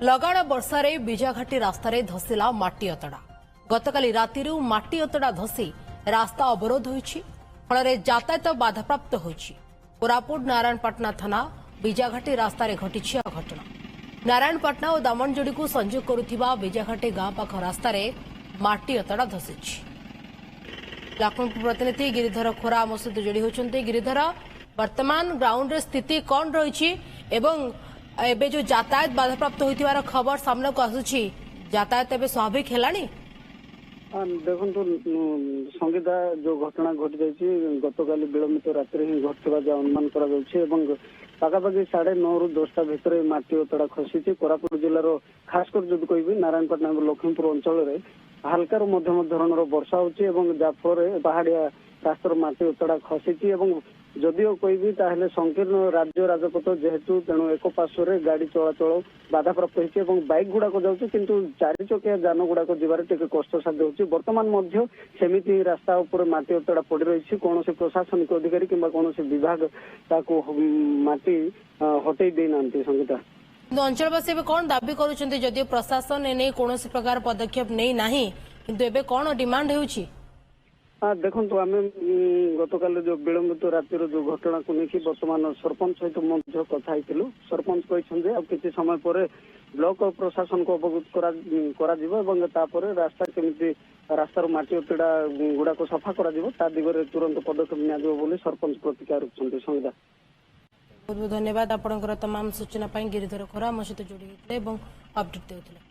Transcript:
लगाण वर्षारे बीजाघाटी रास्तार धसिला माटी अतड़ा। गतकाली रातिरु माटी अतड़ा धसी रास्ता अवरोध होइछि, फଳରେ यातायात बाधाप्राप्त होइछि। कोरापुट नारायणपाटना थाना बीजाघाटी रास्तार घटिछि घटना। नारायणपाटना और दामनजोड़ी को संयोग करुथिबा बीजाघाटी गां पाख रास्तार माटी अतड़ा धसिछि। लखनपुर प्रतिनिधि गिरिधर खोरा आम सहित जोड़ी होती। गिरिधर, वर्तमान ग्राउंड स्थिति कौन रही एवं एबे जो यातायात बाधाप्राप्त होइथिबार खबर सामना को आसुछि, यातायात एबे स्वाभाविक हेलानी? देखो संगीता जो घटना घटी जाइए गतकाली विलंबित रात्रि ही घटवा अनुमान पाखापाखि 9:30 ରୁ 10ଟା भितर माटी अतड़ा खसी। कोरापुट जिलार खासकर जो कह नारायणपाटना और लखीमपुर अंचल हालकार मध्यम धरणर वर्षा होफल पहाड़िया रास्तार माटी अतड़ा खसी। जदिओ कह संकीर्ण राज्य राजपथ जेहेतु तेणु एक पार्श्व गाड़ी चलाचल बाधाप्राप्त होती बैक गुड़ाक जाऊँच किंतु 4 चकिया जान गुड़ाक जबार टे कष्टसाध्य होती। बर्तमान सेमिति रास्ता उपर माटी अतड़ा पड़ रही। कौन प्रशासनिक अधिकारी कि कौन विभाग ताकू माटी हटई दे ना। संगीता, अंचलवासी कौन दाबी करुछन्ते? जदिओ प्रशासन एने कौन प्रकार पदक्षेप नहीं नाही किंतु एबे कौन डिमांड होउछि? देखो आम गतकाल जो विलंबित रातिर जो घटना को लेकिन वर्तमान सरपंच सहित कथा होइतिलु। सरपंच कहते कि समय पर ब्लॉक प्रशासन को अवगत करा रास्ता केमिति रास्तार माटी अतड़ा गुड़ा को सफा करा दिगरे तुरंत पदक्षेप नि सरपंच प्रतिक्रिया रखुछन्ते। संविदा, बहुत बहुत धन्यवाद। आपनकर तमाम सूचना गिरिधर खोरा आम सहित जोड़ी होते अपडेट देउथिले।